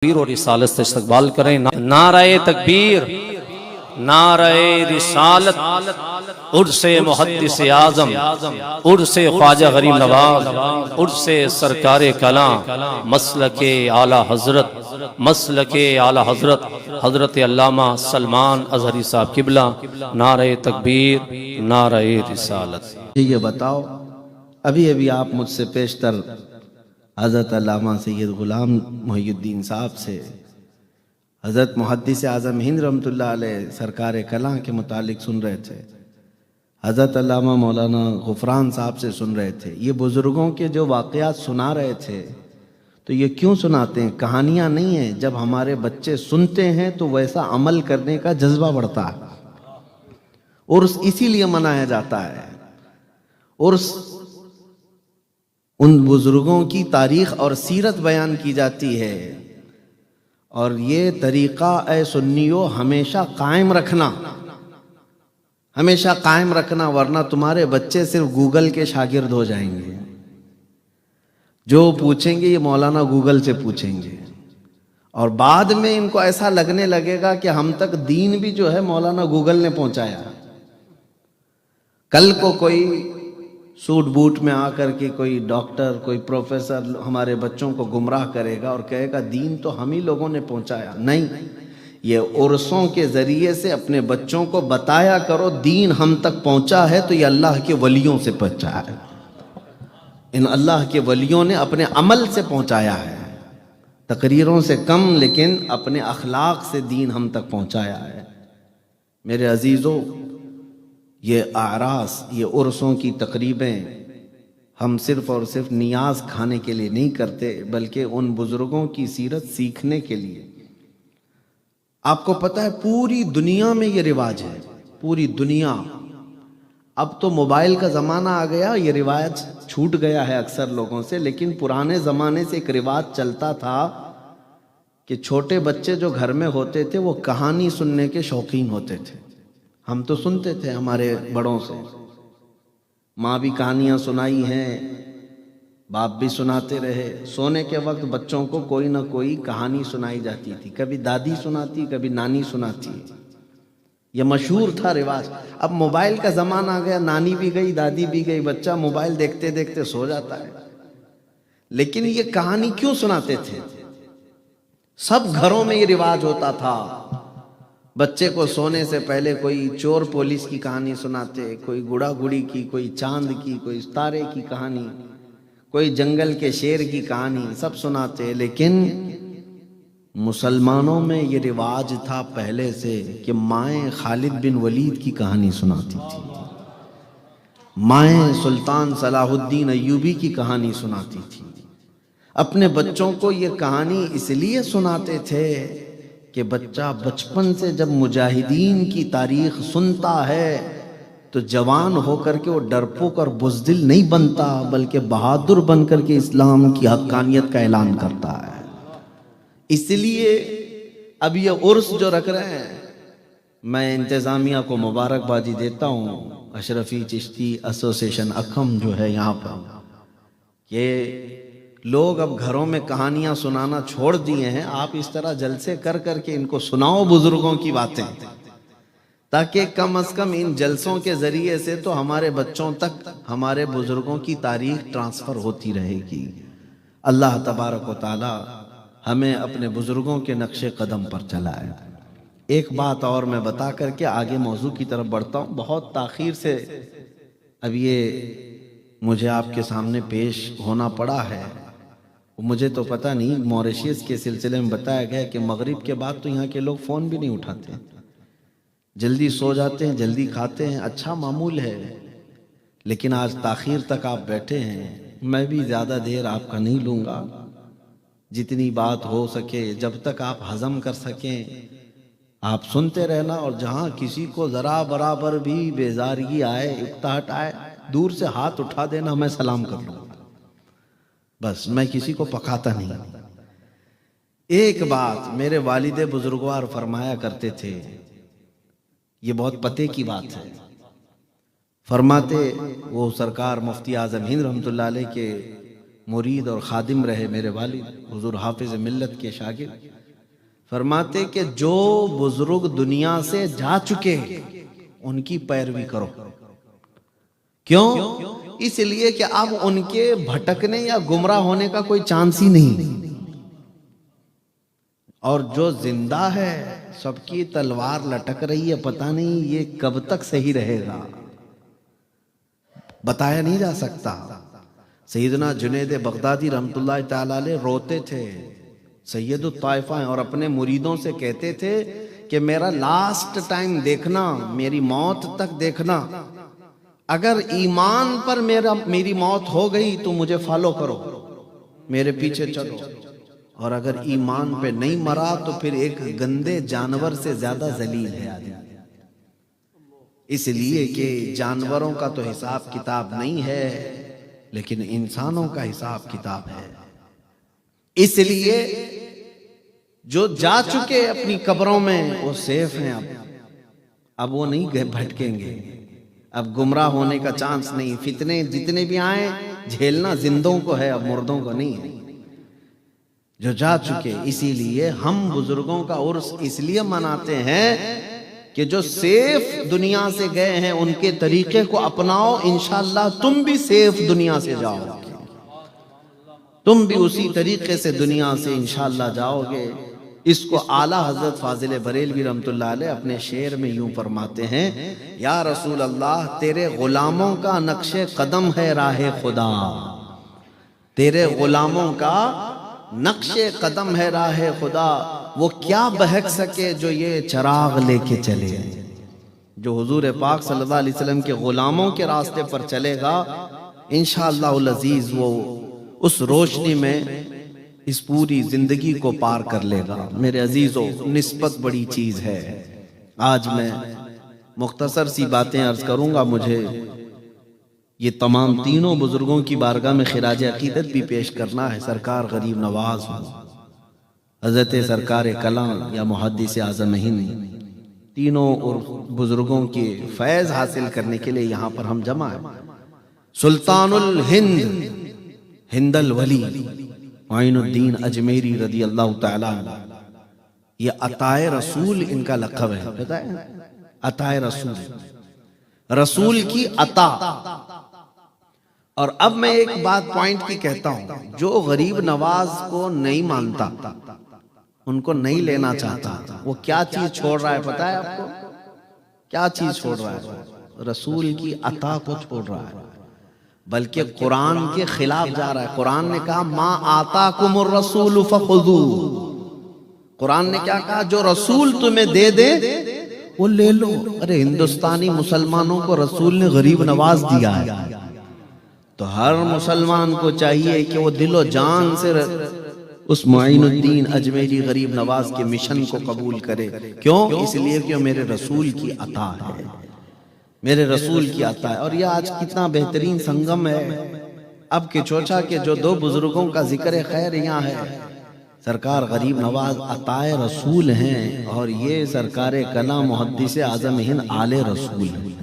تکبیر اور رسالت سے استقبال کریں۔ نعرہ تکبیر، نعرہ رسالت، عرس محدث اعظم، عرس خواجہ غریب نواز، عرس سرکار کلاں، مسلک اعلی حضرت، مسلک اعلی حضرت حضرت علامہ سلمان اظہری صاحب قبلہ۔ نعرہ تکبیر، نعرہ رسالت۔ یہ بتاؤ، ابھی آپ مجھ سے پیشتر حضرت علامہ سید غلام محی الدین صاحب سے حضرت محدث اعظم ہند رحمۃ اللہ علیہ سرکار کلاں کے متعلق سن رہے تھے، حضرت علامہ مولانا غفران صاحب سے سن رہے تھے۔ یہ بزرگوں کے جو واقعات سنا رہے تھے تو یہ کیوں سناتے ہیں؟ کہانیاں نہیں ہیں، جب ہمارے بچے سنتے ہیں تو ویسا عمل کرنے کا جذبہ بڑھتا ہے۔ عرس اسی لیے منایا جاتا ہے، عرس ان بزرگوں کی تاریخ اور سیرت بیان کی جاتی ہے، اور یہ طریقہ اے سنیو ہمیشہ قائم رکھنا، ہمیشہ قائم رکھنا، ورنہ تمہارے بچے صرف گوگل کے شاگرد ہو جائیں گے۔ جو پوچھیں گے یہ مولانا گوگل سے پوچھیں گے، اور بعد میں ان کو ایسا لگنے لگے گا کہ ہم تک دین بھی جو ہے مولانا گوگل نے پہنچایا۔ کل کو کوئی سوٹ بوٹ میں آ کر کے کوئی ڈاکٹر، کوئی پروفیسر ہمارے بچوں کو گمراہ کرے گا اور کہے گا دین تو ہم ہی لوگوں نے پہنچایا۔ نہیں، یہ عرسوں کے ذریعے سے اپنے بچوں کو بتایا کرو دین ہم تک پہنچا ہے تو یہ اللہ کے ولیوں سے پہنچا ہے، ان اللہ کے ولیوں نے اپنے عمل سے پہنچایا ہے، تقریروں سے کم، لیکن اپنے اخلاق سے دین ہم تک پہنچایا ہے۔ میرے عزیزو، یہ اعراس، یہ عرسوں کی تقریبیں ہم صرف اور صرف نیاز کھانے کے لیے نہیں کرتے، بلکہ ان بزرگوں کی سیرت سیکھنے کے لیے۔ آپ کو پتہ ہے پوری دنیا میں یہ رواج ہے، پوری دنیا۔ اب تو موبائل کا زمانہ آ گیا، یہ رواج چھوٹ گیا ہے اکثر لوگوں سے، لیکن پرانے زمانے سے ایک رواج چلتا تھا کہ چھوٹے بچے جو گھر میں ہوتے تھے وہ کہانی سننے کے شوقین ہوتے تھے۔ ہم تو سنتے تھے ہمارے بڑوں سے، ماں بھی کہانیاں سنائی ہیں، باپ بھی سناتے رہے۔ سونے کے وقت بچوں کو کوئی نہ کوئی کہانی سنائی جاتی تھی، کبھی دادی سناتی، کبھی نانی سناتی۔ یہ مشہور تھا رواج۔ اب موبائل کا زمانہ آ گیا، نانی بھی گئی، دادی بھی گئی، بچہ موبائل دیکھتے دیکھتے سو جاتا ہے۔ لیکن یہ کہانی کیوں سناتے تھے؟ سب گھروں میں یہ رواج ہوتا تھا، بچے کو سونے سے پہلے کوئی چور پولیس کی کہانی سناتے، کوئی گڑا گڑی کی، کوئی چاند کی، کوئی ستارے کی کہانی، کوئی جنگل کے شیر کی کہانی، سب سناتے۔ لیکن مسلمانوں میں یہ رواج تھا پہلے سے کہ مائیں خالد بن ولید کی کہانی سناتی تھی، مائیں سلطان صلاح الدین ایوبی کی کہانی سناتی تھی۔ اپنے بچوں کو یہ کہانی اس لیے سناتے تھے کہ بچہ بچپن سے جب مجاہدین کی تاریخ سنتا ہے تو جوان ہو کر کے وہ ڈرپوک اور بزدل نہیں بنتا، بلکہ بہادر بن کر کے اسلام کی حقانیت کا اعلان کرتا ہے۔ اس لیے اب یہ عرس جو رکھ رہے ہیں، میں انتظامیہ کو مبارکبادی دیتا ہوں، اشرفی چشتی ایسوسیشن اکھم جو ہے یہاں پر، یہ لوگ اب گھروں میں کہانیاں سنانا چھوڑ دیے ہیں۔ آپ اس طرح جلسے کر کر کے ان کو سناؤ بزرگوں کی باتیں، تاکہ کم از کم ان جلسوں کے ذریعے سے تو ہمارے بچوں تک ہمارے بزرگوں کی تاریخ ٹرانسفر ہوتی رہے گی۔ اللہ تبارک و تعالی ہمیں اپنے بزرگوں کے نقش قدم پر چلائے۔ ایک بات اور میں بتا کر کے آگے موضوع کی طرف بڑھتا ہوں۔ بہت تاخیر سے اب یہ مجھے آپ کے سامنے پیش ہونا پڑا ہے۔ مجھے تو پتہ نہیں، موریشیس کے سلسلے میں بتایا گیا کہ مغرب کے بعد تو یہاں کے لوگ فون بھی نہیں اٹھاتے، جلدی سو جاتے ہیں، جلدی کھاتے ہیں، اچھا معمول ہے۔ لیکن آج تاخیر تک آپ بیٹھے ہیں، میں بھی زیادہ دیر آپ کا نہیں لوں گا، جتنی بات ہو سکے جب تک آپ ہضم کر سکیں آپ سنتے رہنا، اور جہاں کسی کو ذرا برابر بھی بیزارگی آئے، اکتاہٹ آئے، دور سے ہاتھ اٹھا دینا، میں سلام کر لوں، بس میں کسی کو پکاتا نہیں۔ ایک بات میرے والد بزرگوار فرمایا کرتے تھے، یہ بہت پتے کی بات ہے، فرماتے وہ سرکار مفتی اعظم ہند رحمۃ اللہ علیہ کے مرید اور خادم رہے میرے والد حضور حافظ ملت کے شاگرد، فرماتے کہ جو بزرگ دنیا سے جا چکے ان کی پیروی کرو۔ کیوں؟ اس لیے کہ اب ان کے بھٹکنے یا گمراہ ہونے کا کوئی چانس ہی نہیں، اور جو زندہ ہے سب کی تلوار لٹک رہی ہے، پتہ نہیں یہ کب تک صحیح رہے گا، بتایا نہیں جا سکتا۔ سیدنا جنید بغدادی رحمت اللہ تعالی علیہ روتے تھے، سید الطائفہ ہیں، اور اپنے مریدوں سے کہتے تھے کہ میرا لاسٹ ٹائم دیکھنا، میری موت تک دیکھنا، اگر ایمان پر میری موت ہو گئی تو مجھے فالو کرو، میرے پیچھے چلو، اور اگر ایمان پہ نہیں مرا تو پھر ایک گندے جانور سے زیادہ ذلیل ہے آدمی۔ اس لیے کہ جانوروں کا تو حساب کتاب نہیں ہے، لیکن انسانوں کا حساب کتاب ہے۔ اس لیے جو جا چکے اپنی قبروں میں وہ سیف ہیں، اب وہ نہیں بھٹکیں گے، اب گمراہ ہونے کا چانس نہیں۔ فتنے جتنے بھی آئیں جھیلنا زندوں کو ہے، اب مردوں کو نہیں ہے، جو جا چکے۔ اسی لیے ہم بزرگوں کا عرس اس لیے مناتے ہیں کہ جو سیف دنیا سے گئے ہیں ان کے طریقے کو اپناؤ، انشاءاللہ تم بھی سیف دنیا سے جاؤ گے، تم بھی اسی طریقے سے دنیا سے انشاءاللہ جاؤ گے۔ اس کو اعلیٰ حضرت فاضل بریلوی رحمت اللہ علیہ اپنے شعر میں یوں فرماتے ہیں، یا رسول اللہ تیرے غلاموں کا نقش قدم ہے راہ خدا، تیرے غلاموں کا نقش قدم ہے راہ خدا، وہ کیا بہک سکے جو یہ چراغ لے کے چلے۔ جو حضور پاک صلی اللہ علیہ وسلم کے غلاموں کے راستے پر چلے گا انشاءاللہ العزیز وہ اس روشنی میں اس پوری زندگی کو پار کر لے گا۔ میرے عزیزو، نسبت بڑی چیز ہے۔ آج میں مختصر سی باتیں عرض کروں گا، مجھے یہ تمام تینوں بزرگوں کی بارگاہ میں خراج عقیدت بھی پیش کرنا ہے۔ سرکار غریب نواز ہو، حضرت سرکار کلام یا محدث اعظم ہند، تینوں بزرگوں کے فیض حاصل کرنے کے لیے یہاں پر ہم جمع ہیں۔ سلطان الہند ہند الولی معین الدین اجمیری رضی اللہ تعالیٰ عنہ، یہ عطائے رسول ان کا لقب ہے، پتہ ہے؟ عطائے رسول، رسول کی عطا۔ اور اب میں ایک بات پوائنٹ کی کہتا ہوں، جو غریب نواز کو نہیں مانتا، ان کو نہیں لینا چاہتا، وہ کیا چیز چھوڑ رہا ہے پتہ ہے آپ کو؟ کیا چیز چھوڑ رہا ہے؟ رسول کی عطا کو چھوڑ رہا ہے، بلکہ قرآن کے خلاف جا رہا ہے۔ قرآن نے کہا ما آتاکم الرسول فخذوہ، قرآن نے کیا کہا؟ جو رسول تمہیں دے دے وہ لے لو۔ ارے ہندوستانی مسلمانوں کو رسول نے غریب نواز دیا ہے، تو ہر مسلمان کو چاہیے کہ وہ دل و جان سے اس معین الدین اجمیری غریب نواز کے مشن کو قبول کرے۔ کیوں؟ اس لیے کہ میرے رسول کی عطا ہے، میرے رسول کی عطا ہے۔ اور یہ آج کتنا بہترین سنگم ہے، اب کہ چوچا کے جو دو بزرگوں کا ذکر خیر یہاں ہے، سرکار غریب نواز عطائے رسول ہیں، اور یہ سرکار کلام محدث اعظم ہند آل رسول ہیں۔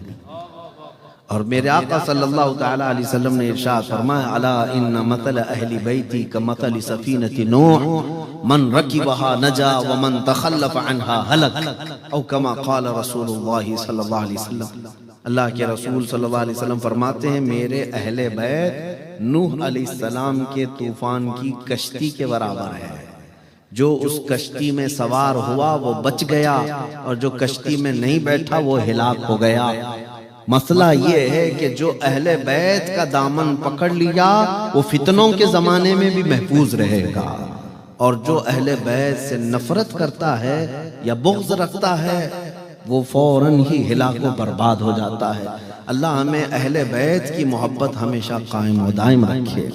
اور میرے آقا صلی اللہ تعالی علیہ وسلم نے ارشاد فرمایا، الا ان مثل اہل بیتی کمثل سفینۃ نوح من رکبها نجا ومن تخلف عنها ہلک، او کما قال رسول اللہ صلی اللہ علیہ وسلم۔ اللہ کے رسول صلی اللہ علیہ وسلم فرماتے ہیں، میرے اہل بیت نوح علیہ السلام کے طوفان کی کشتی کے برابر ہے، جو اس کشتی میں سوار ہوا وہ بچ گیا، اور جو کشتی میں نہیں بیٹھا وہ ہلاک ہو گیا۔ مسئلہ یہ ہے کہ جو اہل بیت کا دامن پکڑ لیا وہ فتنوں کے زمانے میں بھی محفوظ رہے گا، اور جو اہل بیت سے نفرت کرتا ہے یا بغض رکھتا ہے وہ فوراً ہی ہلاک و برباد ہو جاتا ہے۔ اللہ ہمیں اہل بیت کی محبت ہمیشہ قائم و دائم رکھے۔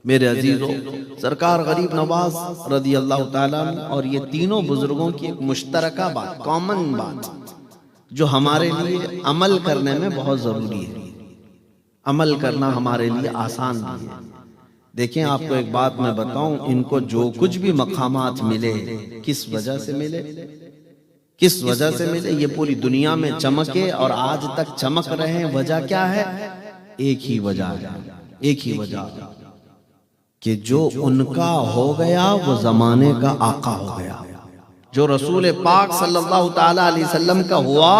میرے عزیزو، سرکار غریب نواز رضی اللہ تعالیٰ عنہ اور یہ تینوں بزرگوں کی ایک مشترکہ بات، کامن بات، جو ہمارے لیے عمل کرنے میں بہت ضروری ہے، عمل کرنا ہمارے لیے آسان بھی ہے۔ دیکھیں آپ کو ایک بات میں بتاؤں، ان کو جو کچھ بھی مقامات ملے کس وجہ سے ملے؟ کس وجہ سے ملے؟ یہ پوری دنیا میں چمکے اور آج تک چمک رہے ہیں، وجہ کیا ہے؟ ایک ہی وجہ ہے، ایک ہی وجہ۔ کہ جو ان کا ہو گیا وہ زمانے کا آقا ہو گیا. جو رسول پاک صلی اللہ تعالی علیہ وسلم کا ہوا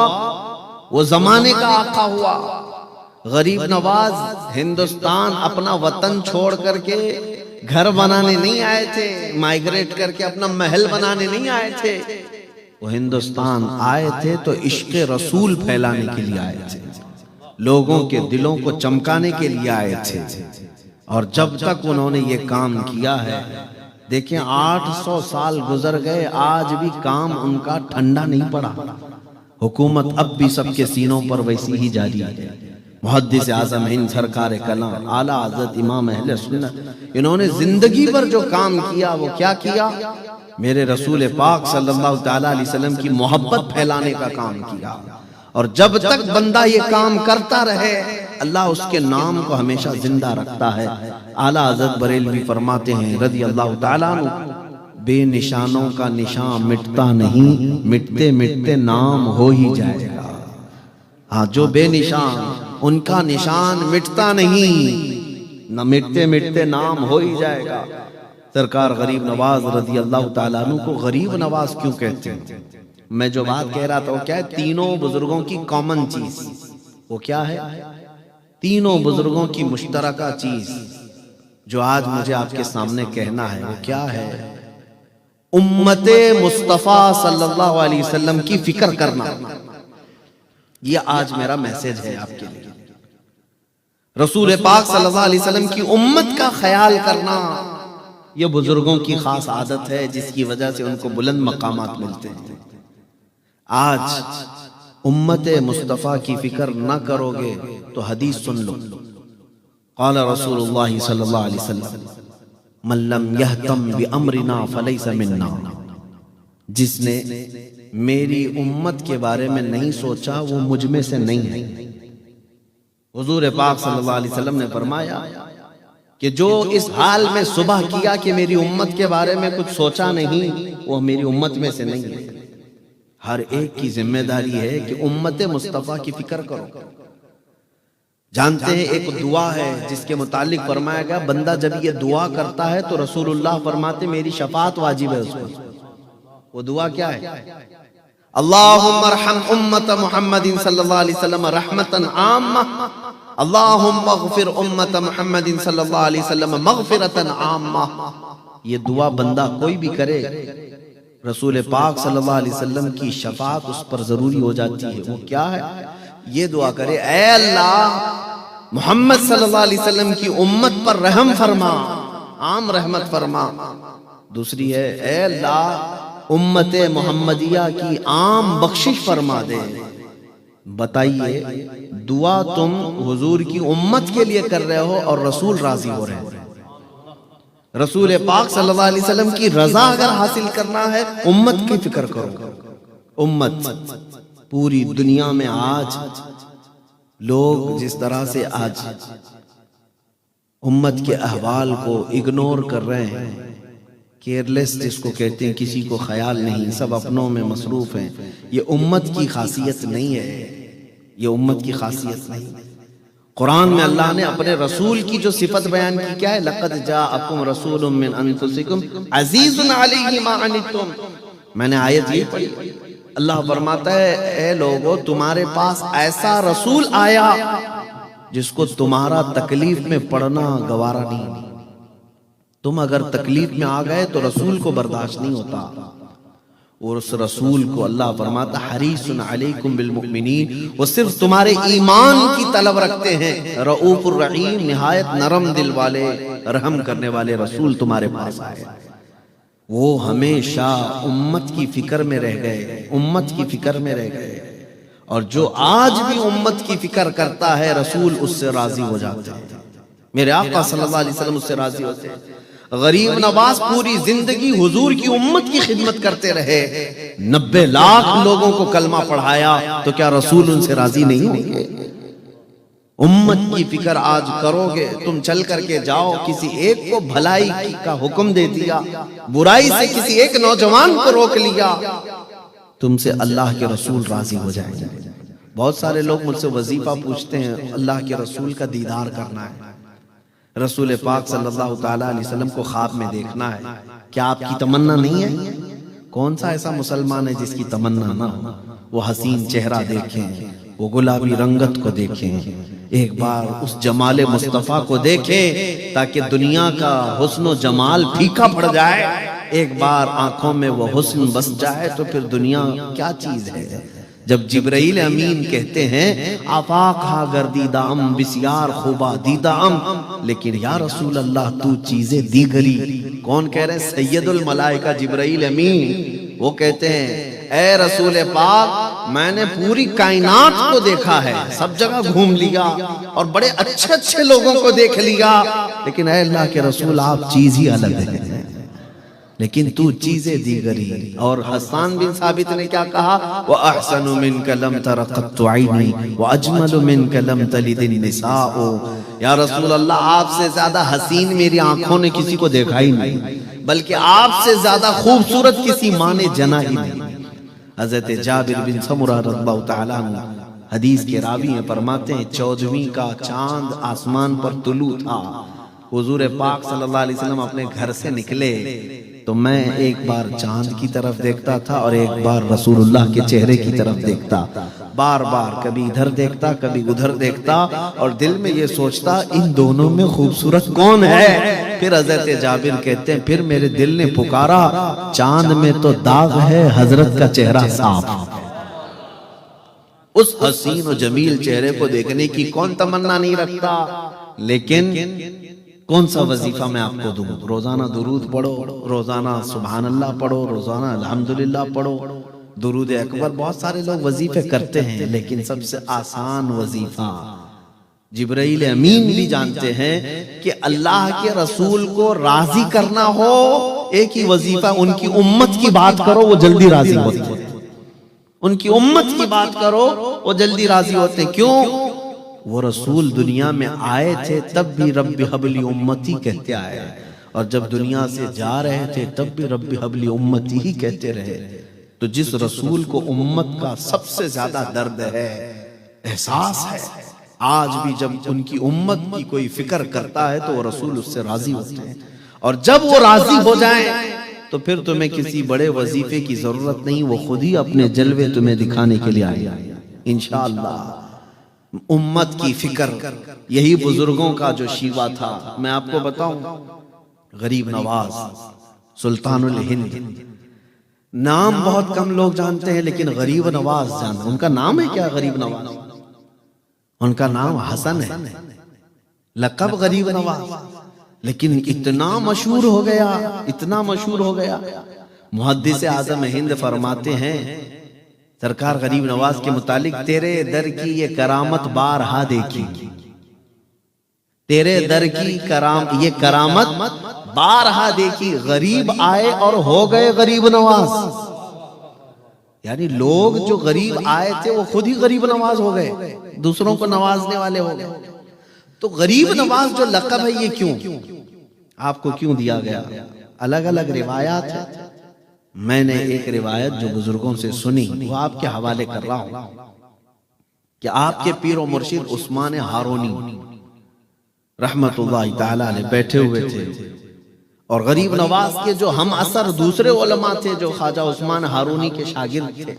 وہ زمانے کا آقا ہوا. غریب نواز ہندوستان اپنا وطن چھوڑ کر کے گھر بنانے نہیں آئے تھے، مائیگریٹ کر کے اپنا محل بنانے نہیں آئے تھے. وہ ہندوستان آئے تھے تو عشق رسول پھیلانے کے لیے آئے تھے، لوگوں کے دلوں کو چمکانے کے لیے آئے تھے. اور جب تک انہوں نے یہ کام کیا ہے، دیکھیں 800 سال گزر گئے، آج بھی کام ان کا ٹھنڈا نہیں پڑا. حکومت اب بھی سب کے سینوں پر ویسی ہی جاری ہے. محدث اعظم ہند سرکار کلام اعلیٰ حضرت امام اہل سنت، انہوں نے زندگی پر جو کام کیا وہ کیا کیا؟ میرے رسول پاک صلی اللہ تعالیٰ علیہ وسلم کی محبت پھیلانے کا کام کیا. اور جب تک بندہ یہ کام کرتا رہے اللہ اس کے نام کو ہمیشہ زندہ رکھتا ہے. اعلیٰ حضرت بریلوی فرماتے ہیں رضی اللہ تعالیٰ عنہ، بے نشانوں کا نشان مٹتا نہیں، مٹتے مٹتے نام ہو ہی جائے گا. ہاں، جو بے نشان ان کا نشان مٹتا نہیں، نہ مٹتے مٹتے نام ہو ہی جائے گا. سرکار غریب نواز رضی اللہ تعالیٰ عنہ کو غریب نواز کیوں کہتے ہیں؟ میں جو بات کہہ رہا تھا وہ کیا ہے؟ تینوں بزرگوں کی کامن چیز وہ کیا ہے؟ تینوں بزرگوں کی مشترکہ چیز جو آج مجھے آپ کے سامنے کہنا ہے وہ کیا ہے؟ امت مصطفیٰ صلی اللہ علیہ وسلم کی فکر کرنا. یہ آج میرا میسج ہے آپ کے لیے. رسول پاک صلی اللہ علیہ وسلم کی امت کا خیال کرنا یہ بزرگوں کی خاص عادت ہے جس کی وجہ سے ان کو بلند مقامات ملتے ہیں. آج امت مصطفیٰ کی فکر نہ کرو گے تو حدیث سن لو. قال رسول اللہ صلی اللہ علیہ وسلم من لم یہتم بامرنا فلیس منا. جس نے میری امت کے بارے میں نہیں سوچا وہ مجھ میں سے نہیں ہے. حضور پاک صلی اللہ علیہ وسلم نے فرمایا کہ جو اس حال میں صبح کیا کہ میری امت کے بارے میں کچھ سوچا نہیں وہ میری امت میں سے نہیں ہے. ہر ایک کی ذمہ داری ہے کہ امت مصطفیٰ کی فکر کرو. جانتے ہیں ایک دعا ہے جس کے متعلق فرمایا گیا بندہ جب یہ دعا کرتا ہے تو رسول اللہ فرماتے میری شفاعت واجب ہے اس پر. وہ دعا کیا ہے؟ اللہم ارحم امت محمد صلی اللہ علیہ وسلم رحمتا عامہ، اللہم اغفر امت محمد صلی اللہ علیہ وسلم مغفرتا عامہ. یہ دعا بندہ کوئی بھی کرے رسول پاک صلی اللہ علیہ وسلم کی شفاعت اس پر ضروری ہو جاتی ہے. وہ کیا ہے؟ یہ دعا کرے اے اللہ محمد صلی اللہ علیہ وسلم کی امت پر رحم فرما، عام رحمت فرما. دوسری ہے اے اللہ امت محمدیہ کی عام بخشش فرما دے. بتائیے دعا تم حضور کی امت کے لیے کر رہے ہو اور رسول راضی ہو رہے ہیں. رسول پاک صلی اللہ علیہ وسلم کی رضا اگر حاصل کرنا ہے امت کی فکر کرو. امت پوری دنیا میں آج لوگ جس طرح سے آج امت کے احوال کو اگنور کر رہے ہیں، کیئرلیس جس کو کہتے ہیں، کسی کو خیال نہیں، سب اپنوں میں مصروف ہیں، یہ امت کی خاصیت نہیں ہے. یہ امت کی خاصیت نہیں. قرآن میں اللہ نے اپنے رسول کی جو صفت بیان کی کیا ہے؟ لقد جاءکم رسول من انفسکم عزیز علیہ ما عنتم. میں نے آیت یہ پڑھی، اللہ فرماتا ہے اے لوگو تمہارے پاس ایسا رسول آیا جس کو تمہارا تکلیف میں پڑنا گوارا نہیں. تم اگر تکلیف میں آ گئے تو رسول کو برداشت نہیں ہوتا. اور اس رسول کو اللہ فرماتا حریص علیکم بالمؤمنین، وہ صرف تمہارے ایمان کی طلب رکھتے ہیں. رؤوف الرحیم، نہایت نرم دل والے رحم کرنے والے رسول تمہارے پاس آئے. وہ ہمیشہ امت کی فکر میں رہ گئے، امت کی فکر میں رہ گئے. اور جو آج بھی امت کی فکر کرتا ہے رسول اس سے راضی ہو جاتے ہیں. میرے آقا صلی اللہ علیہ وسلم اس سے راضی ہوتے ہیں. غریب نواز پوری زندگی حضور کی امت کی خدمت کرتے رہے، 90 لاکھ لوگوں کو کلمہ پڑھایا، تو کیا رسول ان سے راضی نہیں ہوں گے؟ امت کی فکر آج کرو گے. تم چل کر کے جاؤ، کسی ایک کو بھلائی کا حکم دے دیا، برائی سے کسی ایک نوجوان کو روک لیا، تم سے اللہ کے رسول راضی ہو جائیں گے. بہت سارے لوگ مجھ سے وظیفہ پوچھتے ہیں، اللہ کے رسول کا دیدار کرنا ہے. رسول پاک صلی اللہ تعالیٰ علیہ وسلم کو خواب میں دیکھنا ہے، کیا آپ کی تمنا نہیں ہے؟ کون سا ایسا مسلمان ہے جس کی تمنا نہ ہو؟ وہ حسین چہرہ دیکھیں، وہ گلابی رنگت کو دیکھیں، ایک بار اس جمال مصطفیٰ کو دیکھیں تاکہ دنیا کا حسن و جمال پھیکا پڑ جائے، ایک بار آنکھوں میں وہ حسن بس جائے تو پھر دنیا کیا چیز ہے۔ جب جبرائیل امین کہتے ہیں آفاق ہا گردیدام بسیار خوبا دیدام، لیکن یا رسول اللہ تو چیزیں دیگری، کون کہہ رہے ہیں؟ سید الملائکہ جبرائیل امین، وہ کہتے ہیں اے رسول پاک میں نے پوری کائنات کو دیکھا ہے، سب جگہ گھوم لیا اور بڑے اچھے اچھے لوگوں کو دیکھ لیا، لیکن اے اللہ کے رسول آپ چیز ہی الگ ہے، لیکن تو چیزیں دیگری۔ اور حسان بن ثابت نے کیا کہا؟ وَأَحْسَنُ مِنْكَ لَمْ تَرَ قَطُّ عَيْنِي وَأَجْمَلُ مِنْكَ لَمْ تَلِدِ النِّسَاءُ، یا رسول اللہ آپ سے زیادہ حسین میری آنکھوں نے کسی کو دیکھا ہی نہیں، بلکہ آپ سے زیادہ خوبصورت کسی ماں نے جنا ہی نہیں۔ حضرت جابر بن سمرہ رضی اللہ تعالیٰ عنہ حدیث کے راوی ہیں، فرماتے ہیں 14ویں کا چاند آسمان پر طلوع تھا، حضور پاک صلی اللہ علیہ وسلم اپنے گھر سے نکلے تو میں ایک بار چاند کی طرف دیکھتا تھا اور ایک بار رسول اللہ کے چہرے کی طرف دیکھتا، بار بار کبھی ادھر دیکھتا کبھی ادھر دیکھتا اور دل میں یہ سوچتا ان دونوں میں خوبصورت کون ہے؟ پھر حضرت جابر کہتے ہیں پھر میرے دل نے پکارا چاند میں تو داغ ہے، حضرت کا چہرہ صاف۔ اس حسین و جمیل چہرے کو دیکھنے کی کون تمنا نہیں رکھتا؟ لیکن کون سا وظیفہ میں آپ کو دوں؟ روزانہ درود پڑھو، روزانہ سبحان اللہ پڑھو، روزانہ الحمدللہ پڑھو، درود اکبر۔ بہت سارے لوگ وظیفے کرتے ہیں لیکن سب سے آسان وظیفہ جبرائیل امین بھی جانتے ہیں کہ اللہ کے رسول کو راضی کرنا ہو، ایک ہی وظیفہ ان کی امت کی بات کرو وہ جلدی راضی ہوتے ہیں، ان کی امت کی بات کرو وہ جلدی راضی ہوتے ہیں۔ کیوں؟ وہ رسول دنیا میں آئے تھے تب بھی رب حبلی امتی کہتے آئے، اور جب دنیا سے جا رہے تھے تب بھی رب حبلی امتی ہی کہتے رہے۔ تو جس رسول کو امت کا سب سے زیادہ درد ہے، احساس ہے، آج بھی جب ان کی امت کی کوئی فکر کرتا ہے تو وہ رسول اس سے راضی ہوتے ہیں، اور جب وہ راضی ہو جائیں تو پھر تمہیں کسی بڑے وظیفے کی ضرورت نہیں، وہ خود ہی اپنے جلوے تمہیں دکھانے کے لیے آئے انشاءاللہ۔ امت کی فکر، یہی بزرگوں کا جو شیوا تھا۔ میں آپ کو بتاؤں غریب نواز سلطان الہند، نام بہت کم لوگ جانتے ہیں لیکن غریب نواز جانتے ہیں۔ ان کا نام ہے کیا؟ غریب نواز، ان کا نام حسن ہے، لقب غریب نواز، لیکن اتنا مشہور ہو گیا، اتنا مشہور ہو گیا۔ محدث اعظم ہند فرماتے ہیں سرکار غریب نواز کے متعلق، تیرے در کی یہ کرامت بارہا دیکھی، تیرے در کی یہ کرامت بارہا دیکھی، غریب آئے اور ہو گئے غریب نواز، یعنی لوگ جو غریب آئے تھے وہ خود ہی غریب نواز ہو گئے، دوسروں کو نوازنے والے ہو گئے۔ تو غریب نواز جو لقب ہے یہ کیوں آپ کو کیوں دیا گیا؟ الگ الگ روایات ہیں، میں نے ایک روایت جو بزرگوں سے سنی وہ آپ کے حوالے کر رہا ہوں کہ آپ کے پیر و مرشد عثمان ہارونی رحمت اللہ تعالی علیہ بیٹھے ہوئے تھے، اور غریب نواز کے جو ہم اثر دوسرے علماء تھے جو خواجہ عثمان ہارونی کے شاگرد تھے،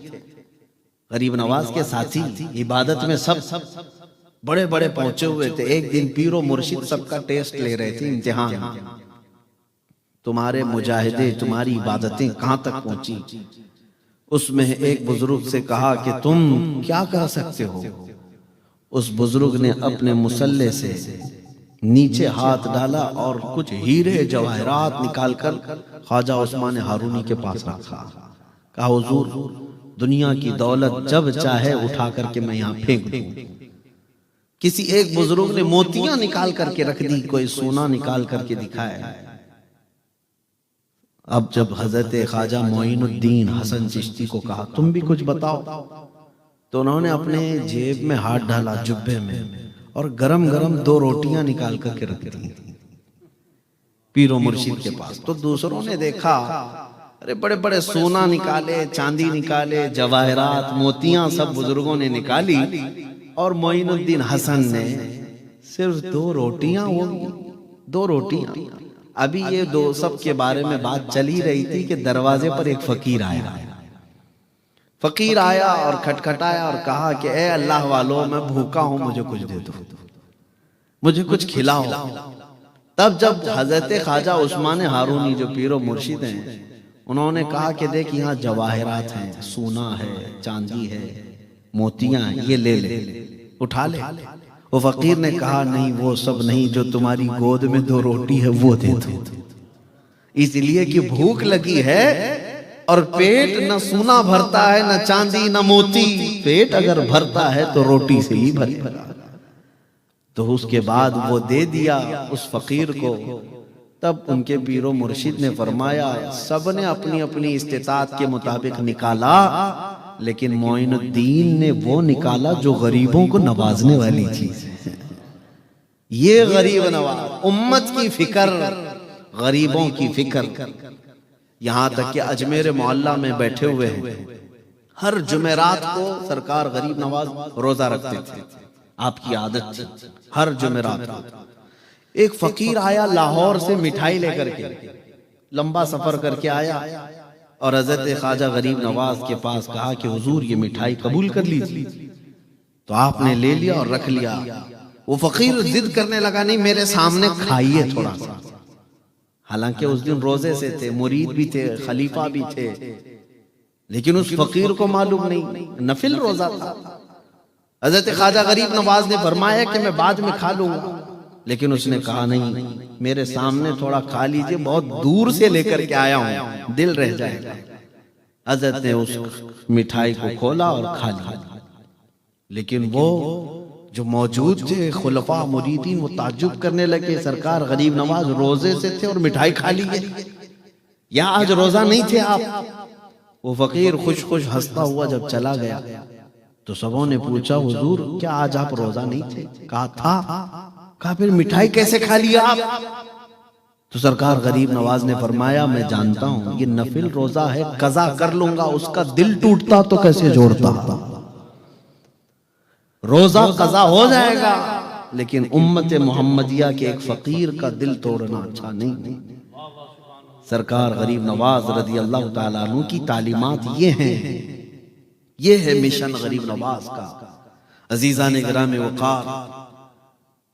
غریب نواز کے ساتھی، عبادت میں سب بڑے بڑے پہنچے ہوئے تھے۔ ایک دن پیر و مرشد سب کا ٹیسٹ لے رہے تھے، امتحان، تمہارے مجاہدے، تمہاری عبادتیں کہاں تک پہنچی۔ اس میں ایک بزرگ سے کہا کہ تم کیا کر سکتے ہو؟ اس بزرگ نے اپنے مسلح سے نیچے ہاتھ ڈالا اور کچھ ہیرے جواہرات نکال کر خواجہ عثمان ہارونی کے پاس رکھا، کہا حضور دنیا کی دولت جب چاہے اٹھا کر کے میں یہاں پھینک دوں۔ کسی ایک بزرگ نے موتیاں نکال کر کے رکھ دی، کوئی سونا نکال کر کے دکھایا۔ اب جب حضرت خواجہ معین الدین حسن چشتی کو کہا تم بھی کچھ بتاؤ، تو انہوں نے اپنے جیب میں ہاتھ ڈالا، جبے میں، اور گرم گرم 2 روٹیاں نکال کر کے رکھ دی پیر و مرشد کے پاس۔ تو دوسروں نے دیکھا، ارے بڑے بڑے سونا نکالے، چاندی نکالے، جواہرات، موتیاں سب بزرگوں نے نکالی، اور معین الدین حسن نے صرف 2 روٹیاں ہوگی، 2 روٹیاں. ابھی یہ 2 سب کے بارے میں بات چلی رہی تھی کہ دروازے پر ایک فقیر آیا. فقیر آیا اور کھٹکھٹایا اور کہا کہ اے اللہ والو، میں بھوکا ہوں، مجھے کچھ دے دو، مجھے کچھ کھلاؤ. تب جب حضرت خواجہ عثمان ہارونی جو پیر و مرشد ہیں، انہوں نے کہا کہ دیکھ یہاں جواہرات ہیں، سونا ہے، چاندی ہے، موتیاں ہیں، یہ لے لے، اٹھا لے. وہ فقیر نے کہا نہیں، وہ سب نہیں، جو تمہاری گود میں 2 روٹی ہے وہ دے دو. اس لیے کہ بھوک لگی ہے اور پیٹ نہ سونا بھرتا ہے، نہ چاندی، نہ موتی. پیٹ اگر بھرتا ہے تو روٹی سے ہی بھرے گا. تو اس کے بعد وہ دے دیا اس فقیر کو. تب ان کے پیر و مرشد نے فرمایا سب نے اپنی اپنی استطاعت کے مطابق نکالا، لیکن معین الدین نے وہ نکالا جو غریبوں کو نوازنے والی چیز ہے. یہ غریب نواز، امت کی فکر، غریبوں کی فکر. یہاں تک کہ اجمیر معلیٰ میں بیٹھے ہوئے ہیں، ہر جمعرات کو سرکار غریب نواز روزہ رکھتے تھے. آپ کی عادت تھی ہر جمعرات. ایک فقیر آیا لاہور سے مٹھائی لے کر کے، لمبا سفر کر کے آیا اور حضرت خواجہ غریب نواز کے پاس کہا کہ حضور یہ مٹھائی قبول کر لیجیے. تو آپ نے لے لیا اور رکھ لیا. وہ فقیر ضد کرنے لگا نہیں میرے سامنے کھائیے تھوڑا سا. حالانکہ اس دن روزے سے تھے، مرید بھی تھے، خلیفہ بھی تھے، لیکن اس فقیر کو معلوم نہیں، نفل روزہ تھا. حضرت خواجہ غریب نواز نے فرمایا کہ میں بعد میں کھا لوں گا، لیکن اس نے کہا نہیں، میرے سامنے تھوڑا کھا لیجئے، بہت دور سے لے کر کے آیا ہوں، دل رہ جائے گا. حضرت نے اس مٹھائی کو کھولا اور کھا لیا. لیکن وہ جو موجود تھے خلفاء مریدین، وہ تعجب کرنے لگے، سرکار غریب نواز روزے سے تھے اور مٹھائی کھا لی ہے، یا آج روزہ نہیں تھے آپ؟ وہ فقیر خوش خوش ہنستا ہوا جب چلا گیا تو سبوں نے پوچھا حضور کیا آج آپ روزہ نہیں تھے؟ کہا تھا. کہا پھر مٹھائی کیسے کھا لیا آپ؟ تو سرکار غریب نواز نے فرمایا میں جانتا ہوں یہ نفل روزہ ہے، قضا کر لوں گا، اس کا دل ٹوٹتا تو کیسے جوڑتا. روزہ قضا ہو جائے گا، لیکن امت محمدیہ کے ایک فقیر کا دل توڑنا اچھا نہیں. سرکار غریب نواز رضی اللہ تعالیٰ عنہ کی تعلیمات یہ ہیں، یہ ہے مشن غریب نواز کا. عزیزان گرامی وقار،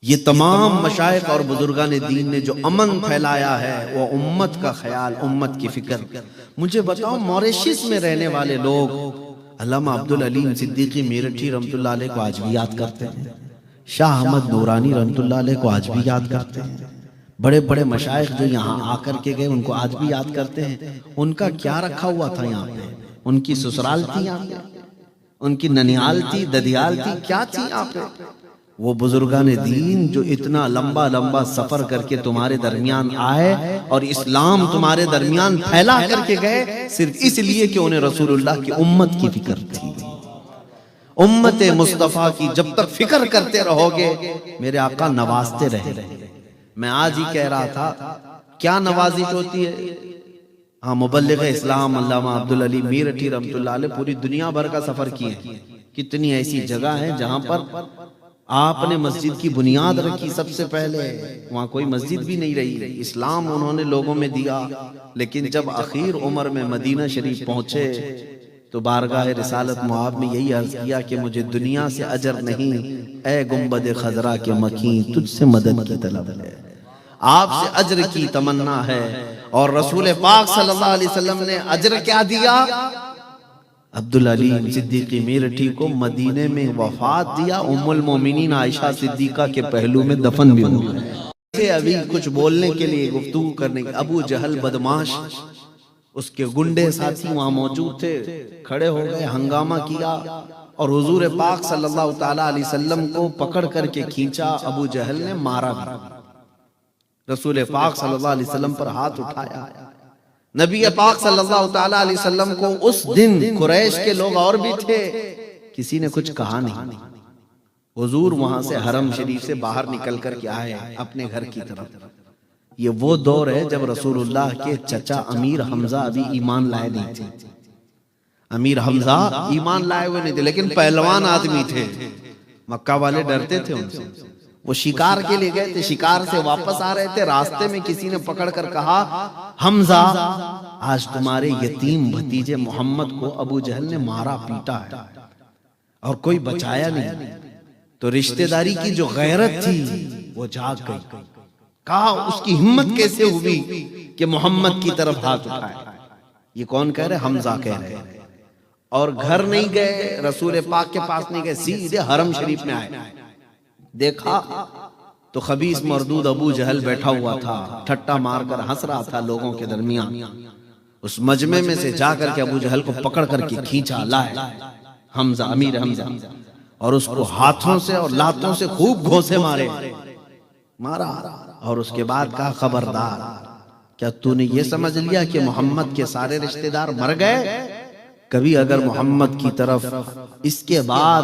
یہ تمام مشائخ اور بزرگان دین نے جو امن پھیلایا ہے وہ امت کا خیال، امت کی فکر. مجھے بتاؤ موریشس میں رہنے والے لوگ علامہ عبدالعلیم صدیقی میرٹھی رحمت اللہ علیہ کو آج بھی یاد کرتے ہیں، شاہ احمد نورانی رحمت اللہ علیہ کو آج بھی یاد کرتے ہیں. بڑے بڑے مشائخ جو یہاں آ کر کے گئے ان کو آج بھی یاد کرتے ہیں. ان کا کیا رکھا ہوا تھا یہاں پہ؟ ان کی سسرال تھی یہاں پہ، ان کی ننیال تھی، ددیال تھی، کیا تھی یہاں پہ؟ وہ بزرگان دین جو اتنا لمبا لمبا سفر کر کے تمہارے درمیان آئے اور اسلام تمہارے درمیان پھیلا کر کے گئے، صرف اس لیے کہ انہیں رسول اللہ کی امت کی فکر تھی. امت مصطفیٰ کی جب تک فکر کرتے رہو گے میرے آقا نوازتے رہے. میں آج ہی کہہ رہا تھا کیا نوازش ہوتی ہے. ہاں مبلغ اسلام علامہ عبدالعلی میرٹھی رحمت اللہ علیہ پوری دنیا بھر کا سفر کیے ہیں. کتنی ایسی جگہ ہیں جہاں پر آپ نے مسجد کی بنیاد رکھی سب سے پہلے، وہاں کوئی مسجد بھی نہیں رہی. اسلام انہوں نے لوگوں میں دیا، لیکن جب اخیر عمر میں مدینہ شریف پہنچے تو بارگاہ رسالت مآب میں یہی عرض کیا کہ مجھے دنیا سے اجر نہیں، اے گنبد خضرا کے مکین تجھ سے مدد کی طلب ہے. آپ سے اجر کی تمنا ہے. اور رسول پاک صلی اللہ علیہ وسلم نے اجر کیا دیا؟ عبدالعلیم صدیقی میرٹھی کو مدینے میں وفات دیا، ام المومنین عائشہ صدیقہ کے پہلو میں دفن بھی ہوئے. ابھی کچھ بولنے کے لیے، گفتگو کرنے کے، ابو جہل بدماش، اس کے گنڈے ساتھی وہاں موجود تھے، کھڑے ہو گئے، ہنگامہ کیا اور حضور پاک صلی اللہ تعالیٰ علیہ وسلم کو پکڑ کر کے کھینچا. ابو جہل نے مارا بھی، رسول پاک صلی اللہ علیہ وسلم پر ہاتھ اٹھایا. نبی پاک صلی اللہ تعالیٰ علیہ وسلم کو اس دن قریش کے لوگ اور بھی تھے، کسی نے کچھ کہا نہیں. حضور وہاں سے حرم شریف سے باہر نکل کر کے آئے اپنے گھر کی طرف. یہ وہ دور ہے جب رسول اللہ کے چچا امیر حمزہ ابھی ایمان لائے نہیں تھے. امیر حمزہ ایمان لائے ہوئے نہیں تھے، لیکن پہلوان آدمی تھے، مکہ والے ڈرتے تھے ان سے. وہ شکار کے لیے گئے تھے، شکار سے واپس آ رہے تھے، راستے میں کسی نے پکڑ کر کہا حمزہ آج تمہارے یتیم بھتیجے محمد کو ابو جہل نے مارا پیٹا ہے اور کوئی بچایا نہیں۔ تو رشتہ داری کی جو غیرت تھی وہ جاگ گئی، کہا اس کی ہمت کیسے ہوئی کہ محمد کی طرف ہاتھ اٹھائے۔ یہ کون کہہ رہے؟ حمزہ کہہ رہے۔ اور گھر نہیں گئے، رسول پاک کے پاس نہیں گئے، سیدھے حرم شریف میں آئے۔ دیکھا تو خبیث مردود ابو جہل بیٹھا ہوا تھا، ٹھٹا مار کر ہنس رہا تھا لوگوں کے درمیان۔ اس مجمع میں سے جا کر کے ابو جہل کو پکڑ کر کے کھینچا لائے حمزہ، امیر حمزہ، اور اس کو ہاتھوں سے اور لاتوں سے خوب گھونسے مارا، اور اس کے بعد کہا خبردار، کیا تو نے یہ سمجھ لیا کہ محمد کے سارے رشتہ دار مر گئے؟ کبھی اگر محمد کی طرف اس کے بعد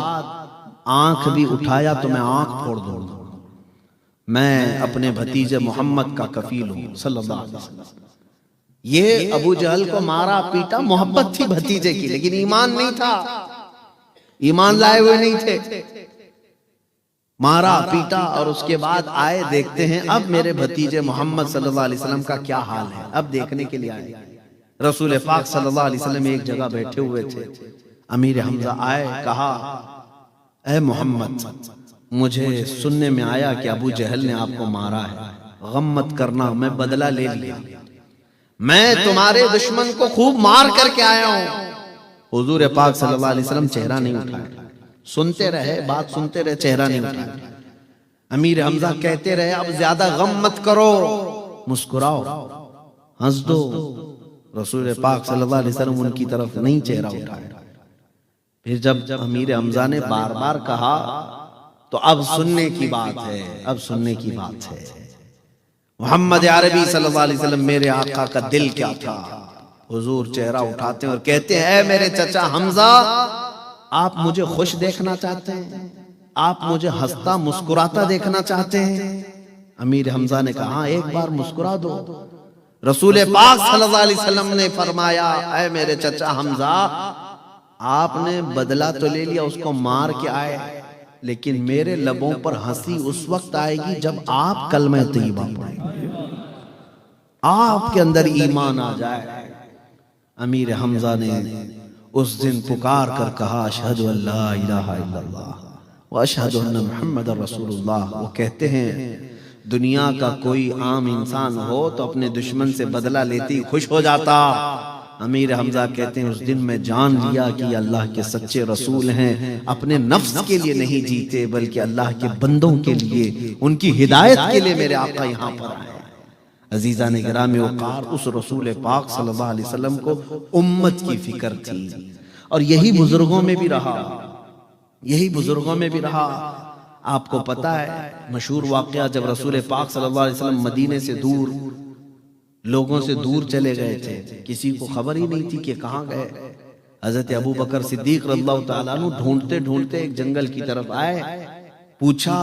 آنکھ بھی اٹھایا تو میں آنکھ پھوڑ دوں گا۔ میں اپنے بھتیجے محمد کا کفیل ہوں صلی اللہ علیہ وسلم۔ یہ ابو جہل کو مارا پیٹا، محبت تھی بھتیجے کی، لیکن ایمان نہیں تھا، ایمان لائے ہوئے نہیں تھے۔ مارا پیٹا اور اس کے بعد آئے، دیکھتے ہیں اب میرے بھتیجے محمد صلی اللہ علیہ وسلم کا کیا حال ہے، اب دیکھنے کے لیے آئے۔ رسول پاک صلی اللہ علیہ وسلم ایک جگہ بیٹھے ہوئے تھے، امیر حمزہ آئے، کہا اے محمد مجھے سننے میں آیا کہ ابو جہل نے آپ کو مارا ہے، غم مت کرنا، میں بدلہ لے لیا، میں تمہارے دشمن کو خوب مار کر کے آیا ہوں۔ حضور پاک صلی اللہ علیہ وسلم چہرہ نہیں اٹھایا، سنتے رہے، بات سنتے رہے، چہرہ نہیں اٹھایا۔ امیر حمزہ کہتے رہے اب زیادہ غم مت کرو، مسکراؤ، ہنس دو۔ رسول پاک صلی اللہ علیہ وسلم ان کی طرف نہیں چہرہ اٹھایا۔ پھر جب امیر حمزہ نے بار بار کہا تو اب سننے کی بات ہے، اب سننے کی بات ہے۔ محمد عربی صلی اللہ علیہ وسلم میرے آقا کا دل کیا تھا؟ حضور چہرہ اٹھاتے ہیں اور کہتے ہیں اے میرے چچا حمزہ، آپ مجھے خوش دیکھنا چاہتے ہیں، آپ مجھے ہنستا مسکراتا دیکھنا چاہتے ہیں؟ امیر حمزہ نے کہا ایک بار مسکرا دو۔ رسول پاک صلی اللہ علیہ وسلم نے فرمایا اے میرے چچا حمزہ، آپ نے بدلہ تو لے لیا، اس کو مار کے آئے، لیکن میرے لبوں پر ہنسی اس وقت آئے گی جب آپ کلمہ طیبہ پڑھیں گے، آپ کے اندر ایمان آ جائے۔ امیر حمزہ نے اس دن پکار کر کہا اشہد ان لا الہ الا اللہ واشہد ان محمد رسول اللہ۔ وہ کہتے ہیں دنیا کا کوئی عام انسان ہو تو اپنے دشمن سے بدلہ لیتی خوش ہو جاتا، امیر حمزہ کہتے ہیں اس دن میں جان لیا کہ یہ اللہ کے سچے رسول ہیں، اپنے نفس کے لیے نہیں جیتے بلکہ اللہ کے بندوں کے لیے، ان کی ہدایت کے لیے میرے آقا یہاں پر آئے۔ عزیزان گرامی وقار، اس رسول پاک صلی اللہ علیہ وسلم کو امت کی فکر تھی، اور یہی بزرگوں میں بھی رہا، یہی بزرگوں میں بھی رہا۔ آپ کو پتہ ہے مشہور واقعہ، جب رسول پاک صلی اللہ علیہ وسلم مدینے سے دور، لوگوں سے دور چلے گئے تھے، کسی کو خبر ہی نہیں تھی کہ کہاں گئے، حضرت ابو بکر صدیق رضی اللہ تعالیٰ عنہ ڈھونڈتے ڈھونڈتے ایک جنگل کی طرف آئے، پوچھا،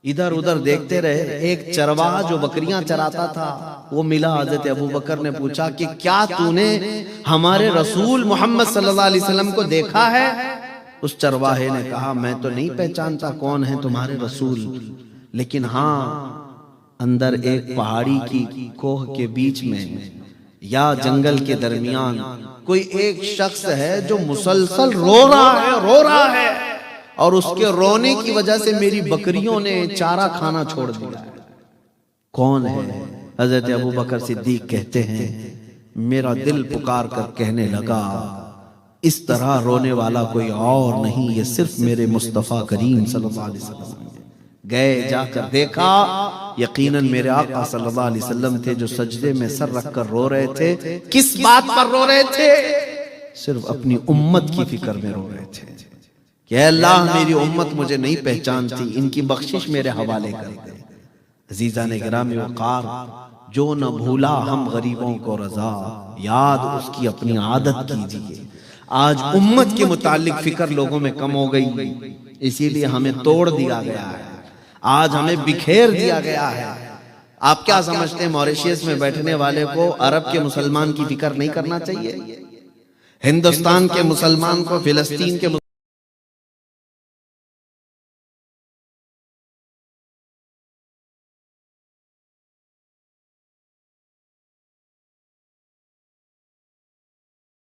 ادھر ادھر دیکھتے رہے، ایک چرواہا جو بکریاں چراتا تھا وہ ملا۔ حضرت ابو بکر نے پوچھا کہ کیا تو نے ہمارے رسول محمد صلی اللہ علیہ وسلم کو دیکھا ہے؟ اس چرواہے نے کہا میں تو نہیں پہچانتا کون ہے تمہارے رسول، لیکن ہاں اندر ایک پہاڑی کی کوہ کے بیچ میں یا جنگل کے درمیان کوئی ایک شخص ہے جو مسلسل رو رہا ہے، اور اس کے رونے کی وجہ سے میری بکریوں نے چارہ کھانا چھوڑ دیا۔ کون ہے؟ حضرت ابو بکر صدیق کہتے ہیں میرا دل پکار کر کہنے لگا اس طرح رونے والا کوئی اور نہیں، یہ صرف میرے مصطفیٰ کریم صلی اللہ علیہ وسلم۔ گئے، جا کر دیکھا، یقیناً میرے آقا صلی اللہ علیہ وسلم تھے جو سجدے میں سر رکھ کر رو رہے تھے۔ کس بات پر رو رہے تھے؟ صرف اپنی امت کی فکر میں رو رہے تھے کہ اے اللہ میری امت مجھے نہیں پہچانتی، ان کی بخشش میرے حوالے کر دے۔ عزیزان گرامی وقار، جو نہ بھولا ہم غریبوں کو رضا، یاد اس کی اپنی عادت کیجیے۔ آج امت کے متعلق فکر لوگوں میں کم ہو گئی، اسی لیے ہمیں توڑ دیا گیا ہے، آج ہمیں بکھیر دیا گیا ہے۔ آپ کیا سمجھتے ہیں موریشیس میں بیٹھنے والے کو عرب کے مسلمان کی فکر نہیں کرنا چاہیے؟ ہندوستان کے مسلمان کو فلسطین کے